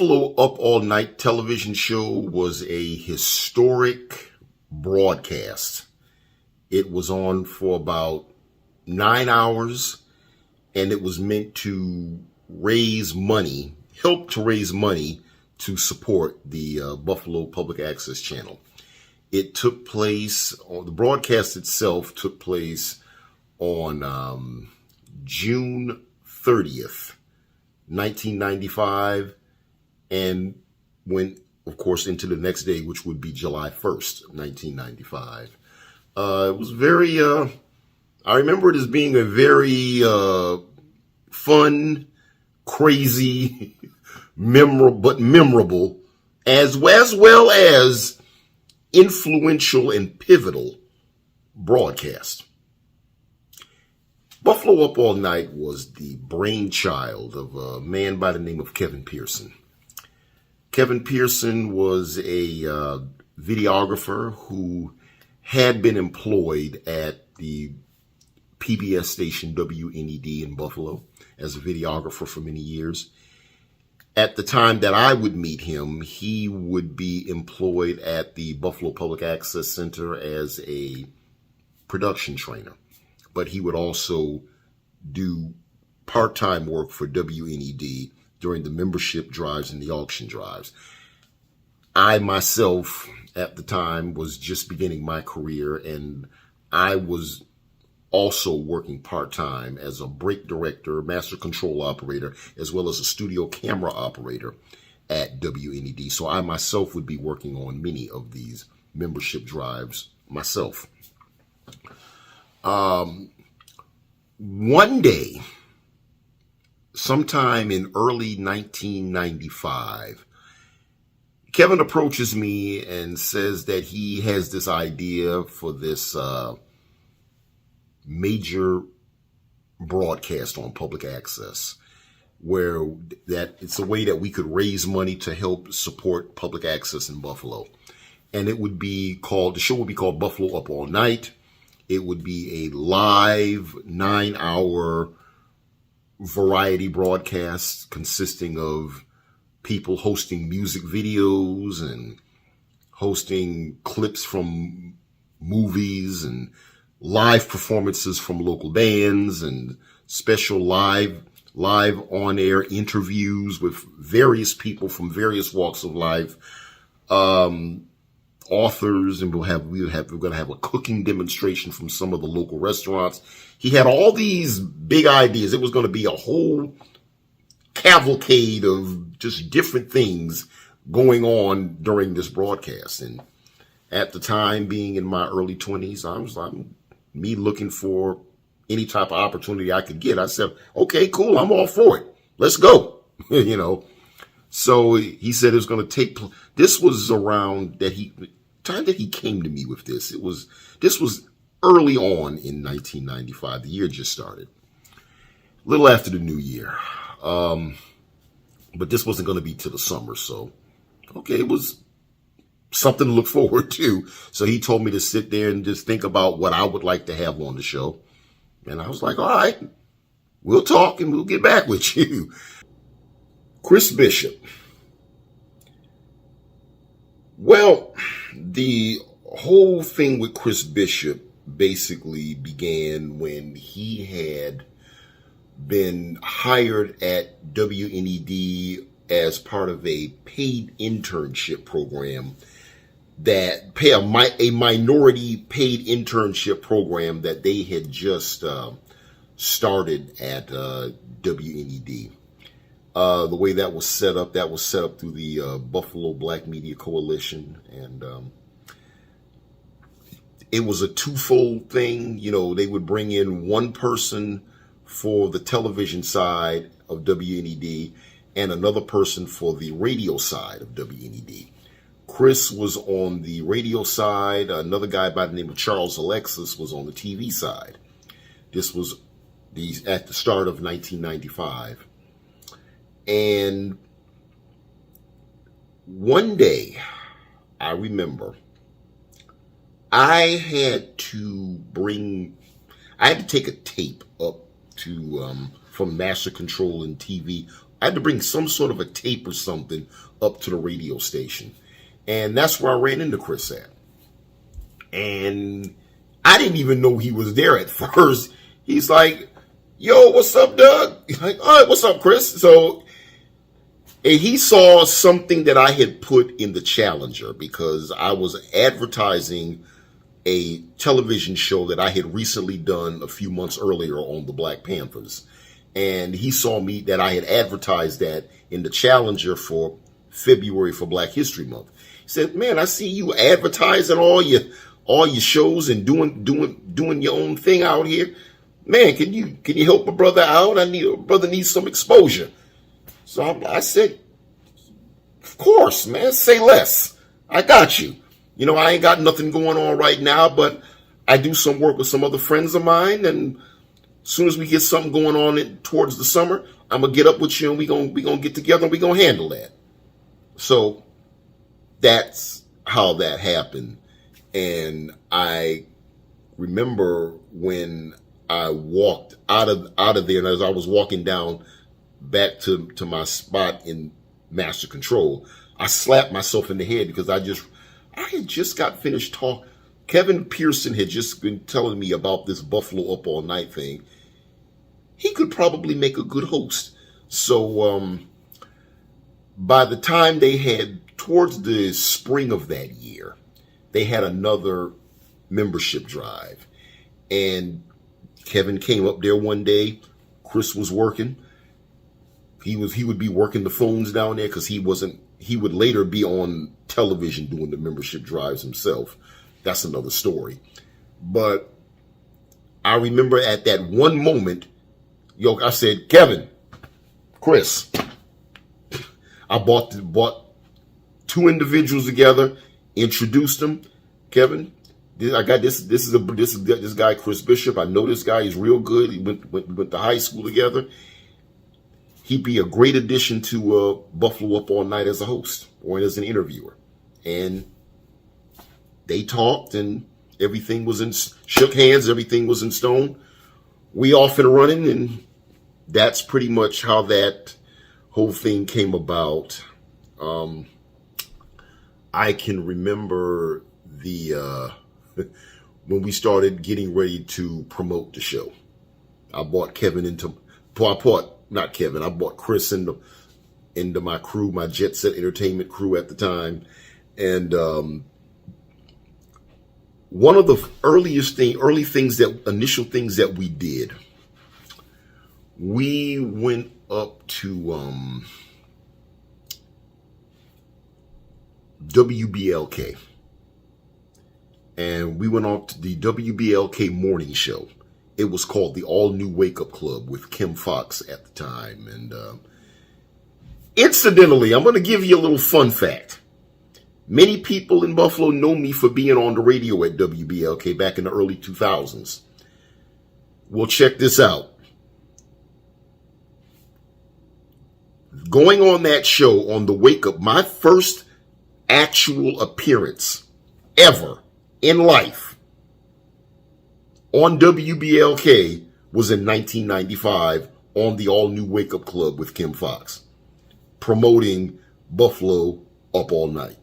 Buffalo Up All Night television show was a historic broadcast. It was on for about 9 hours, and it was meant to help to raise money to support the Buffalo Public Access Channel. It took place, the broadcast itself took place on June 30th, 1995, and went, of course, into the next day, which would be July 1st, 1995. It was very, I remember it as being a very fun, crazy, memorable, as well as influential and pivotal broadcast. Buffalo Up All Night was the brainchild of a man by the name of Kevin Pearson. Kevin Pearson was a videographer who had been employed at the PBS station WNED in Buffalo as a videographer for many years. At the time that I would meet him, he would be employed at the Buffalo Public Access Center as a production trainer, but he would also do part-time work for WNED during the membership drives and the auction drives. I myself, at the time, was just beginning my career, and I was also working part-time as a break director, master control operator, as well as a studio camera operator at WNED. So I myself would be working on many of these membership drives myself. One day, sometime in early 1995, Kevin approaches me and says that he has this idea for this major broadcast on public access, where that it's a way that we could raise money to help support public access in Buffalo. And it would be called, the show would be called Buffalo Up All Night. It would be a live 9-hour variety broadcast consisting of people hosting music videos and hosting clips from movies and live performances from local bands and special live on-air interviews with various people from various walks of life, authors, and we're going to have a cooking demonstration from some of the local restaurants. He had all these big ideas. It was going to be a whole cavalcade of just different things going on during this broadcast. And at the time, being in my early 20s, I was like, me looking for any type of opportunity I could get. I said, okay, cool, I'm all for it. Let's go. So he said it was going to take, this was around time that he came to me with this. This was early on in 1995. The year just started. A little after the new year. But this wasn't going to be till the summer. So, okay, it was something to look forward to. So he told me to sit there and just think about what I would like to have on the show. And I was like, all right, we'll talk and we'll get back with you. Chris Bishop. Well, the whole thing with Chris Bishop basically began when he had been hired at WNED as part of a paid internship program, that a minority paid internship program that they had just started at WNED. The way that was set up through the Buffalo Black Media Coalition, and it was a twofold thing. They would bring in one person for the television side of WNED and another person for the radio side of WNED. Chris was on the radio side. Another guy by the name of Charles Alexis was on the TV side. This was at the start of 1995. And one day, I remember, I had to take a tape up to from Master Control and TV. I had to bring some sort of a tape or something up to the radio station. And that's where I ran into Chris at. And I didn't even know he was there at first. He's like, yo, what's up, Doug? He's like, all right, what's up, Chris? So, and he saw something that I had put in the Challenger because I was advertising a television show that I had recently done a few months earlier on the Black Panthers. And he saw me that I had advertised that in the Challenger for February for Black History Month. He said, man, I see you advertising all your shows and doing your own thing out here. Man, can you help a brother out? Brother needs some exposure. So I said, of course, man, say less. I got you. You know, I ain't got nothing going on right now, but I do some work with some other friends of mine, and as soon as we get something going on towards the summer, I'm gonna get up with you and we gonna get together and we gonna handle that. So that's how that happened. And I remember when I walked out of there, and as I was walking down back to my spot in Master Control, I slapped myself in the head because I had just got finished talking. Kevin Pearson had just been telling me about this Buffalo Up All Night thing. He could probably make a good host. So by the time they had, towards the spring of that year, they had another membership drive. And Kevin came up there one day. Chris was working. He would be working the phones down there because he would later be on television doing the membership drives himself. That's another story. But I remember at that one moment, I said, Kevin, Chris, I bought two individuals together, introduced them. Kevin, I got this guy, Chris Bishop. I know this guy. He's real good. We went to high school together. He'd be a great addition to Buffalo Up All Night as a host or as an interviewer. And they talked, and everything was shook hands. Everything was in stone. We off and running, and that's pretty much how that whole thing came about. I can remember when we started getting ready to promote the show. I bought Chris into my crew, my Jet Set Entertainment crew at the time. And one of the initial things that we did, we went up to WBLK. And we went on to the WBLK morning show. It was called the All New Wake Up Club with Kim Fox at the time. And incidentally, I'm going to give you a little fun fact. Many people in Buffalo know me for being on the radio at WBLK back in the early 2000s. Well, check this out. Going on that show on the Wake Up, my first actual appearance ever in life on WBLK was in 1995 on the All New Wake Up Club with Kim Fox, promoting Buffalo Up All Night.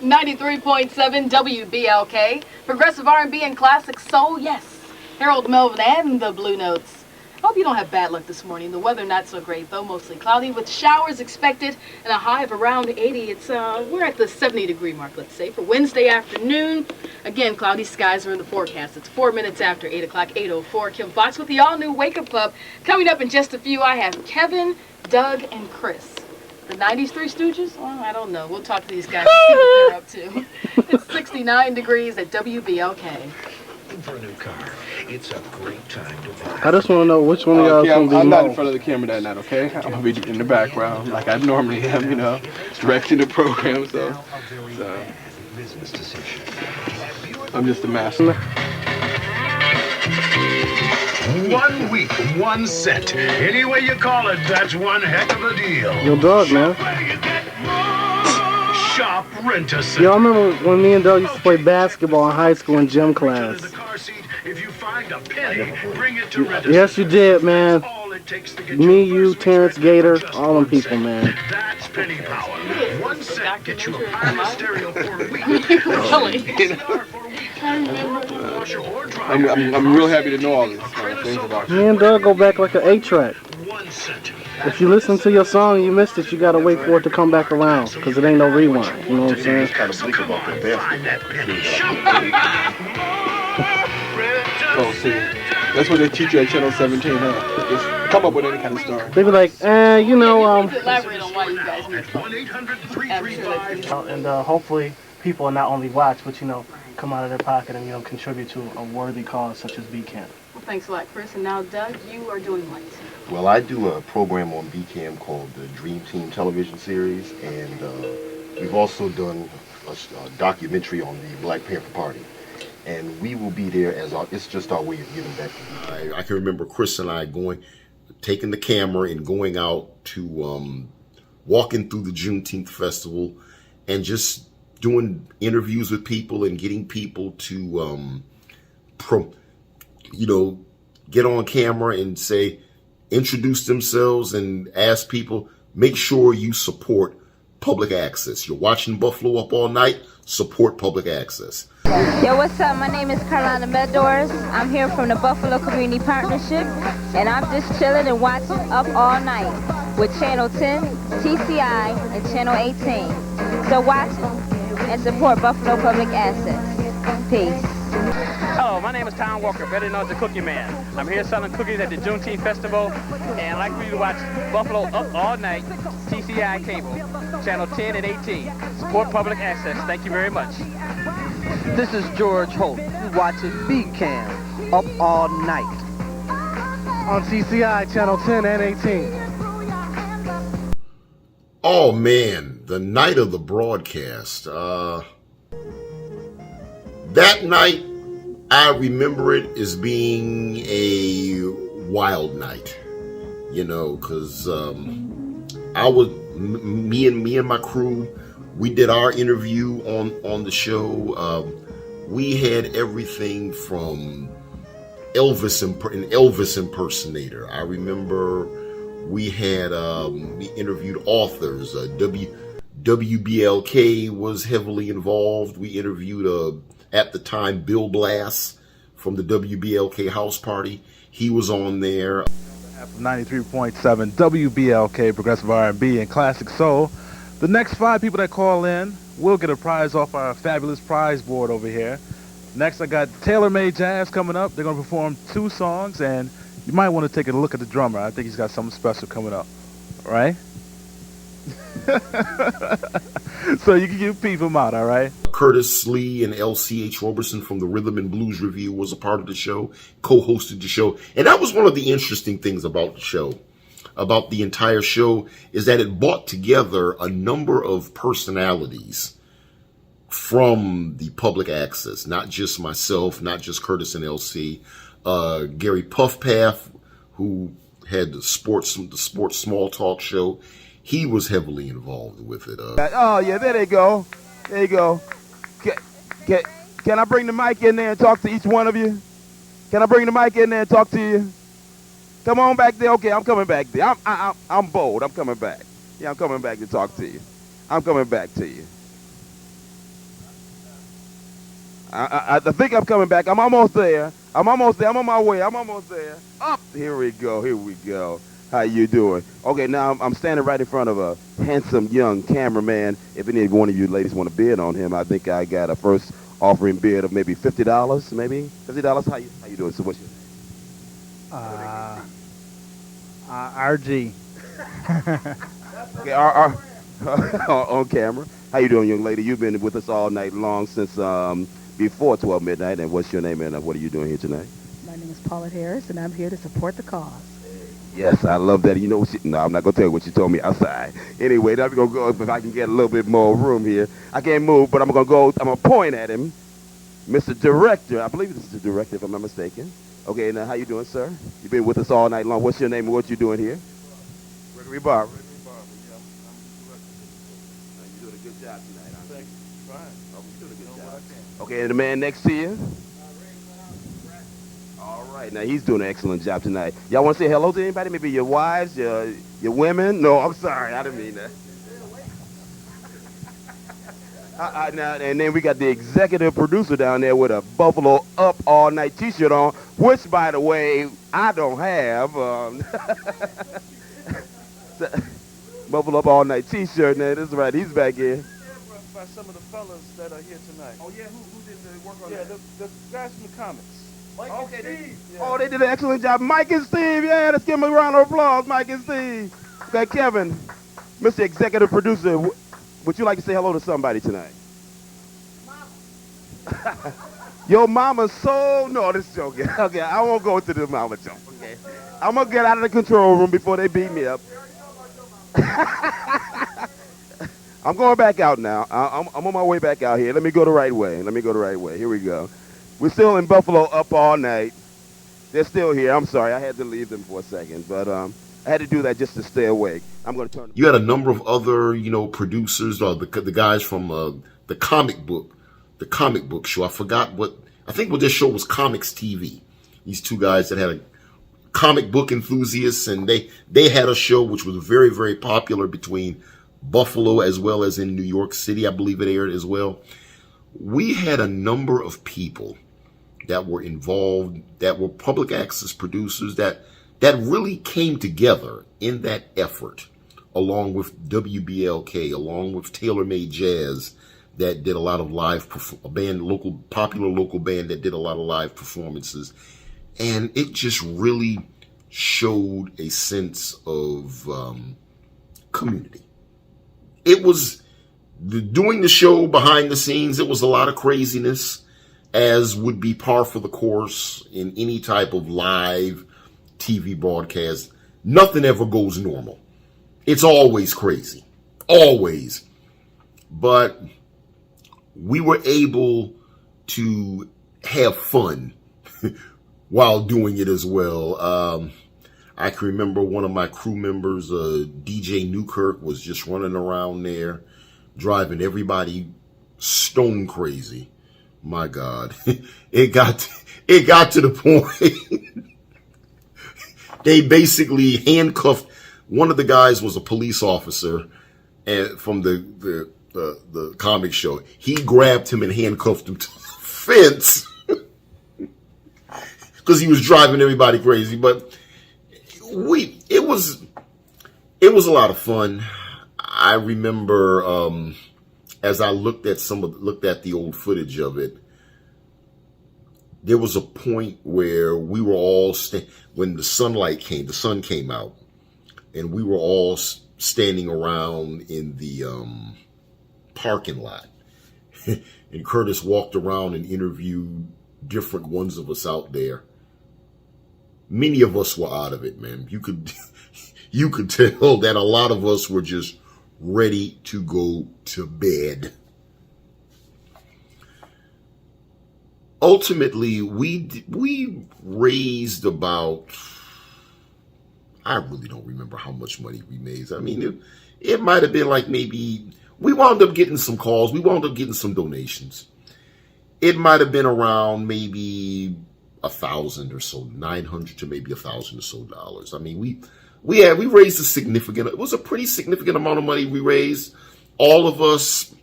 .7 WBLK, progressive R&B and classic soul, yes. Harold Melvin and the Blue Notes. I hope you don't have bad luck this morning. The weather not so great, though, mostly cloudy with showers expected and a high of around 80. It's we're at the 70-degree mark, let's say, for Wednesday afternoon. Again, cloudy skies are in the forecast. It's 4 minutes after 8 o'clock, 8:04. Kim Fox with the all-new Wake Up Club. Coming up in just a few, I have Kevin, Doug, and Chris. The 90s Three Stooges? Well, I don't know. We'll talk to these guys and see what they're up to. It's 69 degrees at WBLK. For a new car, it's a great time to buy. I just want to know which one of y'all is going to be I'm not in front of the camera that night, okay? I'm going to be in the background like I normally am, you know, directing the program, so Business decision. I'm just a master. 1 week, 1 cent. Any way you call it, that's one heck of a deal. Your dog, man. Shop Rent a set. Yo, I remember when me and Doug used to play basketball in high school in gym class. If you find a penny, bring it to Rent a Yes, you did, man. Me, you, Terrence Gator, all them people, man. That's penny power. 1 cent gets you a pilot stereo for a week. Really? I'm real happy to know all these kind of things about you. Me and Doug go back like an 8-track. 1 cent. If you listen to your song and you missed it, you gotta wait for it to come back around, because it ain't no rewind. You know what I'm saying? Kind of bleak about the basketball. Oh, see, that's what they teach you at Channel 17, huh? Just come up with any kind of story. They be like, you know, Elaborate on why you guys need to 1-800-335. and hopefully people will not only watch, but, you know, come out of their pocket and, you know, contribute to a worthy cause such as BCAM. Well, thanks a lot, Chris. And now, Doug, you are doing what? Well, I do a program on BCAM called the Dream Team television series, and we've also done a documentary on the Black Panther Party. And we will be there as it's just our way of giving back. I can remember Chris and I taking the camera and going out to walking through the Juneteenth festival and just doing interviews with people and getting people to, get on camera and introduce themselves and ask people, make sure you support public access. You're watching Buffalo Up All Night, support public access. Yo, what's up? My name is Carolina Medors. I'm here from the Buffalo Community Partnership, and I'm just chilling and watching Up All Night with Channel 10, TCI, and Channel 18. So watch and support Buffalo Public Access. Peace. Hello, my name is Tom Walker, better known as the Cookie Man. I'm here selling cookies at the Juneteenth Festival, and I'd like for you to watch Buffalo Up All Night, TCI Cable, Channel 10 and 18. Support public access. Thank you very much. This is George Holt. You're watching BCAM Up All Night On TCI, Channel 10 and 18. Oh man, the night of the broadcast. That night, I remember it as being a wild night, because me and my crew, we did our interview on the show. We had everything from an Elvis impersonator. I remember we interviewed authors. WBLK was heavily involved. We interviewed at the time Bill Blass from the WBLK House Party. He was on there. 93.7 WBLK, Progressive R&B and Classic Soul. The next 5 people that call in will get a prize off our fabulous prize board over here. Next, I got Taylor Made Jazz coming up. They're going to perform 2 songs, and you might want to take a look at the drummer. I think he's got something special coming up. All right? So you can peep him out, all right? Curtis Lee and LCH Robertson from the Rhythm and Blues Review was a part of the show, co-hosted the show. And that was one of the interesting things about the show, about the entire show, is that it brought together a number of personalities from the public access, not just myself, not just Curtis and LC. Gary Puffpath, who had the sports small talk show, he was heavily involved with it. Oh yeah, there they go. There you go. Can I bring the mic in there and talk to each one of you? Can I bring the mic in there and talk to you? Come on back there. Okay, I'm coming back there. I'm bold. I'm coming back. Yeah, I'm coming back to talk to you. I'm coming back to you. I think I'm coming back. I'm almost there. I'm almost there. I'm on my way. I'm almost there. Up. Here we go. Here we go. How you doing? Okay, now I'm standing right in front of a handsome young cameraman. If any one of you ladies want to bid on him, I think I got a first offering bid of maybe $50. Maybe $50. How you doing? So what's your name? RG. Okay, on camera. How you doing, young lady? You've been with us all night long since before 12 midnight. And what's your name and what are you doing here tonight? My name is Paulette Harris, and I'm here to support the cause. Yes, I love that. You know what no, I'm not going to tell you what you told me outside. Anyway, now we're going to go, if I can get a little bit more room here. I can't move, but I'm going to point at him. Mr. Director, I believe this is the director, if I'm not mistaken. Okay, now how you doing, sir? You've been with us all night long. What's your name and what you doing here? Gregory Barber. Gregory Barber, yeah. I'm the director. You're doing a good job tonight, huh? Thank you. Okay, and the man next to you? All right, now he's doing an excellent job tonight. Y'all want to say hello to anybody? Maybe your wives, your women? No, I'm sorry, I didn't mean that. Now, and then we got the executive producer down there with a Buffalo Up All Night t-shirt on, which, by the way, I don't have. Buffalo Up All Night t-shirt, now that's right, he's back here. By some of the fellas that are here tonight. Oh, yeah, who did the work on that? that? The guys from the comics. Mike and Steve. Oh, they did an excellent job. Mike and Steve, yeah, let's give them a round of applause, Mike and Steve. Okay, Kevin, Mr. Executive Producer, would you like to say hello to somebody tonight? Mama. Your mama's so... No, this is joking. Okay, I won't go into the mama joke, okay? I'm going to get out of the control room before they beat me up. I'm going back out now. I'm on my way back out here. Let me go the right way. Here we go. We're still in Buffalo Up All Night. They're still here. I'm sorry. I had to leave them for a second, but I had to do that just to stay awake. I'm going to turn. You had a number of other, producers, the guys from the comic book show. I forgot I think what this show was, Comics TV. These two guys that had a comic book enthusiasts, and they had a show which was very, very popular between Buffalo as well as in New York City. I believe it aired as well. We had a number of people that were involved, that were public access producers, that really came together in that effort, along with WBLK, along with Tailor Made Jazz, that did a lot of popular local band that did a lot of live performances. And it just really showed a sense of community. It was, doing the show behind the scenes, it was a lot of craziness, as would be par for the course in any type of live TV broadcast. Nothing ever goes normal. It's always crazy. Always. But we were able to have fun while doing it as well. I can remember one of my crew members, DJ Newkirk, was just running around there, driving everybody stone crazy. My God, it got to the point. They basically handcuffed, one of the guys was a police officer, and from the comic show, he grabbed him and handcuffed him to the fence because he was driving everybody crazy. But it was a lot of fun. I remember as I looked at the old footage of it, there was a point where we were all when the sun came out, and we were all standing around in the parking lot, and Curtis walked around and interviewed different ones of us out there. Many of us were out of it, man. You could tell that a lot of us were just ready to go to bed. Ultimately, we raised about, I really don't remember how much money we made. I mean, it might have been like maybe, we wound up getting some calls. We wound up getting some donations. It might have been around maybe $1,000 or so, $900 to maybe $1,000 or so dollars. I mean, we raised it was a pretty significant amount of money we raised. All of us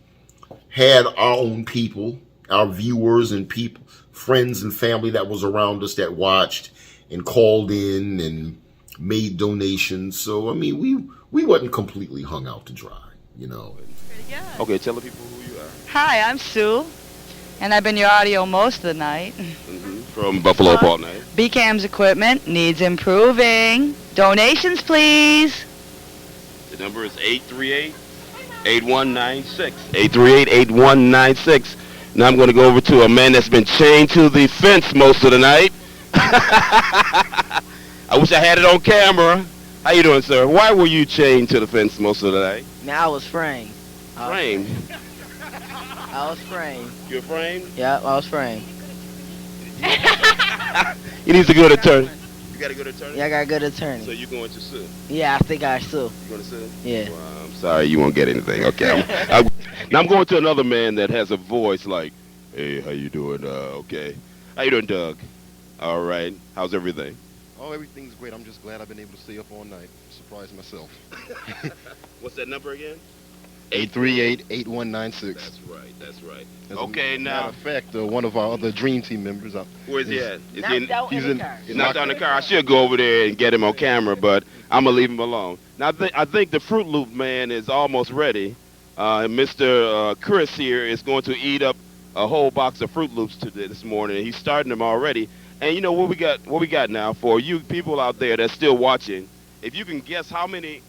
had our own people, our viewers and friends and family that was around us that watched and called in and made donations. So, I mean, we wasn't completely hung out to dry, Pretty good. Okay, tell the people who you are. Hi, I'm Sue, and I've been your audio most of the night. From Buffalo Up All Night. BCAM's equipment needs improving. Donations, please. The number is 838-8196. 838-8196. Now I'm going to go over to a man that's been chained to the fence most of the night. I wish I had it on camera. How you doing, sir? Why were you chained to the fence most of the night? I was framed. Framed? I was framed. You were framed? Yeah, I was framed. He needs a good attorney. You got a good attorney? Yeah, I got a good attorney. So you're going to sue? Yeah, I think I sue. You going to sue? Yeah. Well, I'm sorry, you won't get anything. Okay. Now I'm going to another man that has a voice like, hey, how you doing? Okay. How you doing, Doug? All right. How's everything? Oh, everything's great. I'm just glad I've been able to stay up all night. Surprise myself. What's that number again? 838-8196. That's right. That's right. As Okay, a now. matter of fact, one of our other dream team members. Where's he at? He's knocked in the car. He's knocked out in the car. I should go over there and get him on camera, but I'm going to leave him alone. Now, I think the Fruit Loop man is almost ready. Mr. Chris here is going to eat up a whole box of Fruit Loops this morning. He's starting them already. And you know what we got now for you people out there that's still watching. If you can guess how many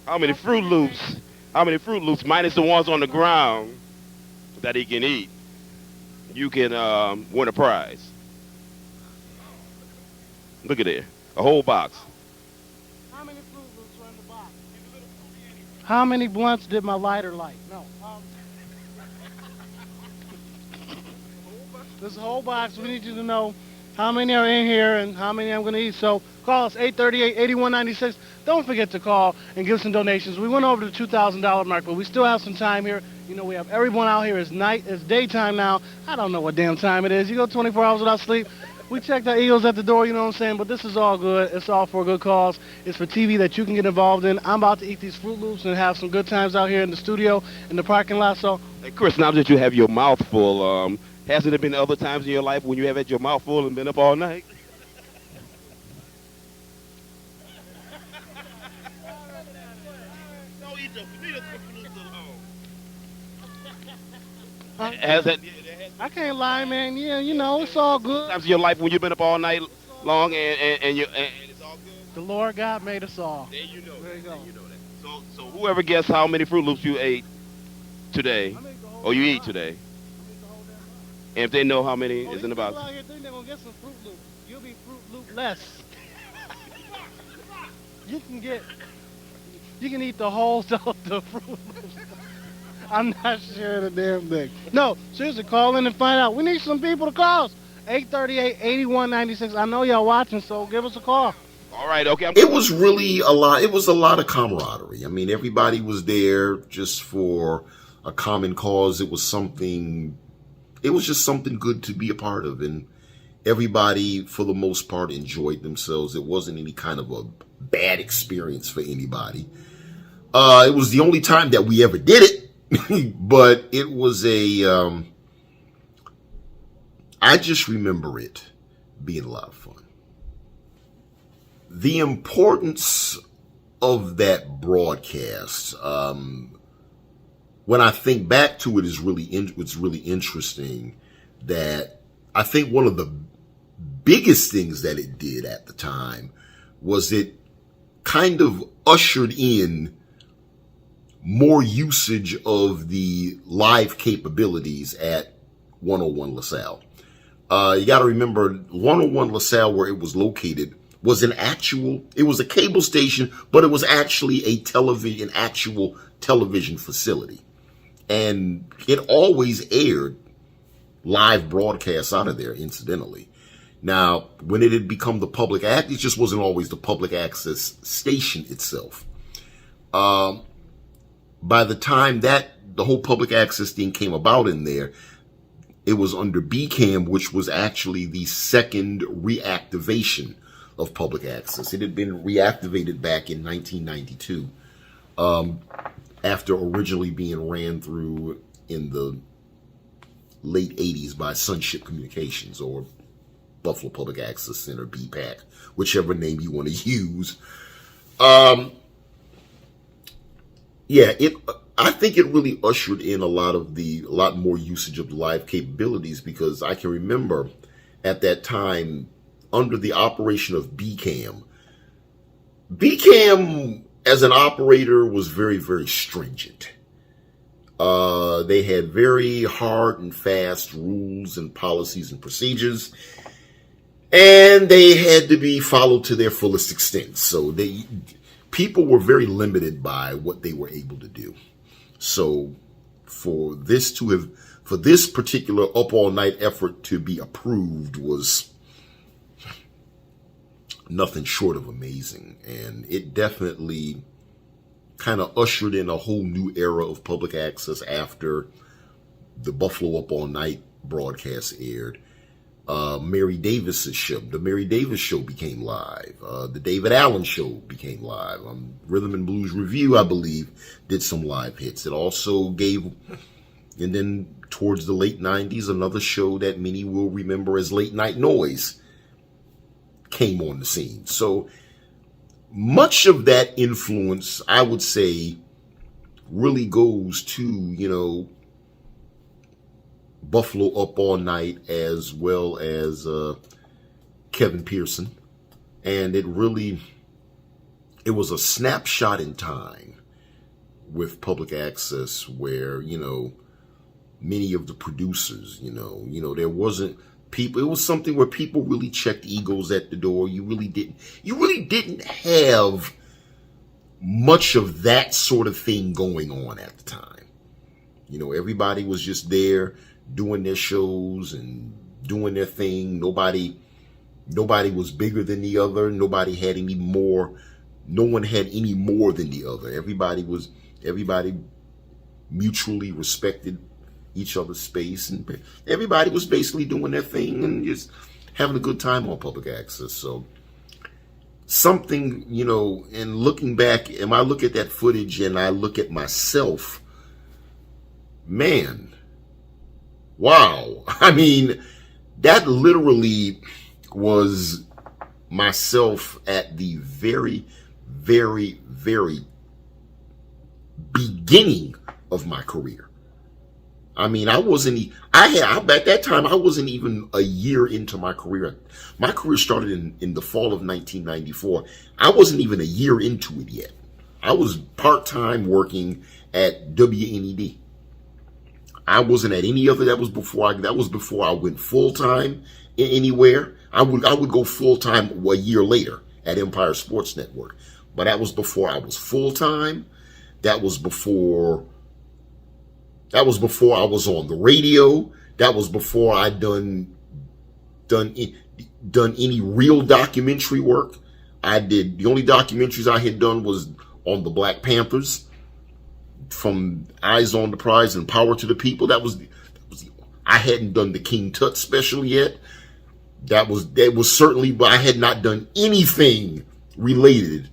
Fruit Loops minus the ones on the ground that he can eat, you can win a prize. Look at there, a whole box. How many Fruit Loops are in the box? How many blunts did my lighter light? No. This whole box, we need you to know how many are in here and how many I'm going to eat. So call us 838-8196. Don't forget to call and give some donations. We went over the $2,000 mark, but we still have some time here. You know, we have everyone out here. It's daytime now. I don't know what damn time it is. You go 24 hours without sleep. We checked our Eagles at the door, you know what I'm saying? But this is all good. It's all for a good cause. It's for TV that you can get involved in. I'm about to eat these Fruit Loops and have some good times out here in the studio, in the parking lot. So, Hey, Chris, now that you have your mouth full, hasn't there been other times in your life when you have had your mouth full and been up all night? I can't lie, man. Yeah, you know, it's all good. Times in your life when you've been up all night long and it's all good? The Lord God made us all. There you go. There you go. You know that. So whoever guessed how many Fruit Loops you ate today, or you eat today, and if they know how many is in the box. People out here think they're going to get some Fruit Loops. You'll be Fruit Loop less. You can eat the whole the Fruit Loops. I'm not sharing a damn thing. No, seriously, call in and find out. We need some people to call us. 838-8196. I know y'all watching, so give us a call. All right, okay. It was really a lot. It was a lot of camaraderie. I mean, everybody was there just for a common cause. It was just something good to be a part of. And everybody, for the most part, enjoyed themselves. It wasn't any kind of a bad experience for anybody. It was the only time that we ever did it. But it was I just remember it being a lot of fun. The importance of that broadcast, when I think back to it, it's really interesting that I think one of the biggest things that it did at the time was it kind of ushered in more usage of the live capabilities at 101 LaSalle. You got to remember 101 LaSalle, where it was located, was it was a cable station, but it was actually an actual television facility. And it always aired live broadcasts out of there, incidentally. Now, when it had become the public access, it just wasn't always the public access station itself. By the time that the whole public access thing came about in there, it was under BCAM, which was actually the second reactivation of public access. It had been reactivated back in 1992, after originally being ran through in the late 80s by Sunship Communications, or Buffalo Public Access Center, BPAC, whichever name you want to use. I think it really ushered in a lot more usage of the live capabilities, because I can remember at that time, under the operation of BCAM as an operator was very, very stringent. They had very hard and fast rules and policies and procedures, and they had to be followed to their fullest extent. So people were very limited by what they were able to do. So for this particular up all night effort to be approved was nothing short of amazing. And it definitely kind of ushered in a whole new era of public access after the Buffalo Up All Night broadcast aired. Mary Davis's show, the Mary Davis Show, became live. The David Allen Show became live. Rhythm and Blues Review, I believe, did some live hits. It also gave, and then towards the late 90s, another show that many will remember as Late Night Noise came on the scene. So much of that influence, I would say, really goes to, Buffalo Up All Night, as well as Kevin Pearson. And it was a snapshot in time with public access where, many of the producers, there wasn't people, it was something where people really checked egos at the door. You really didn't have much of that sort of thing going on at the time. Everybody was just there doing their shows and doing their thing. Nobody was bigger than the other. No one had any more than the other. Everybody mutually respected each other's space, and everybody was basically doing their thing and just having a good time on public access. So something, and looking back, and I look at that footage and I look at myself, man, wow. I mean, that literally was myself at the very, very, very beginning of my career. I mean, at that time, I wasn't even a year into my career. My career started in the fall of 1994. I wasn't even a year into it yet. I was part-time working at WNED. I wasn't at any other. That was before I went full-time anywhere. I would go full-time a year later at Empire Sports Network. But that was before I was full-time. That was before I was on the radio. That was before I'd done any real documentary work. The only documentaries I had done was on the Black Panthers, from Eyes on the Prize and Power to the People. I hadn't done the King Tut special yet. That was certainly, but I had not done anything related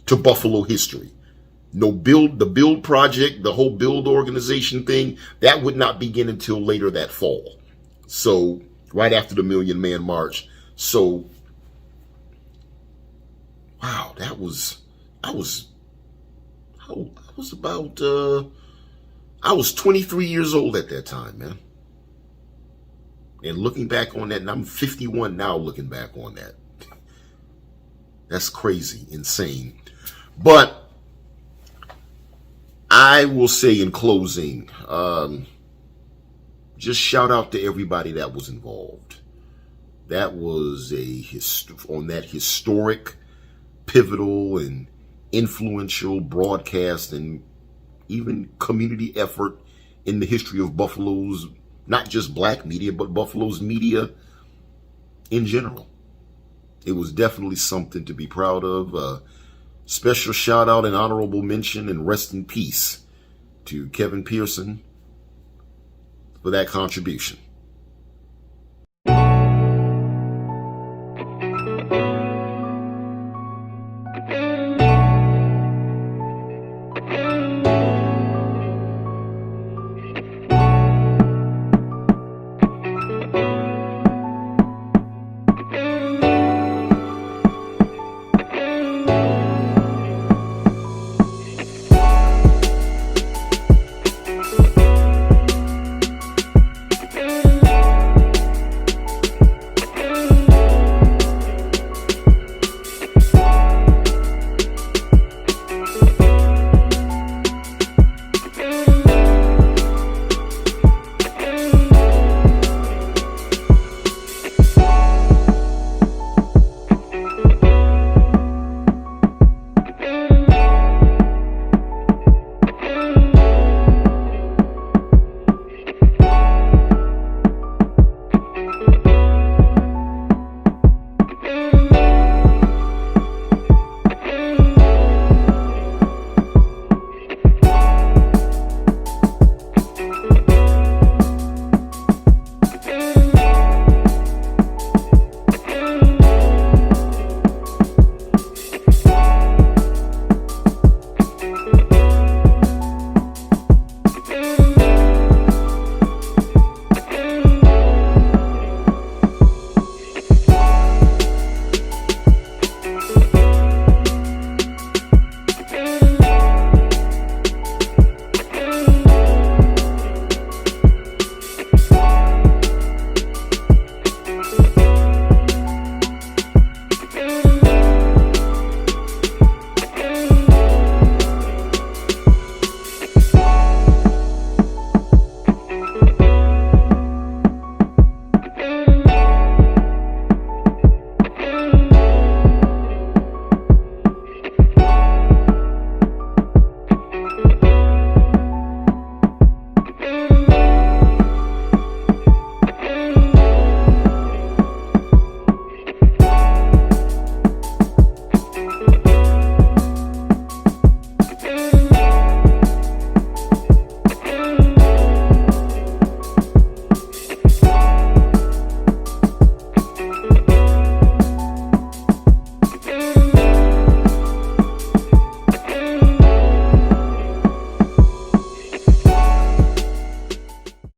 to Buffalo history. The Build Project, the whole Build organization thing, that would not begin until later that fall. So right after the Million Man March. So, wow, I was 23 years old at that time, man. And looking back on that, and I'm 51 now looking back on that. That's crazy, insane. But I will say in closing, just shout out to everybody that was involved. That was on that historic, pivotal, and influential broadcast and even community effort in the history of Buffalo's, not just black media, but Buffalo's media in general. It was definitely something to be proud of. Special shout out and honorable mention and rest in peace to Kevin Pearson for that contribution.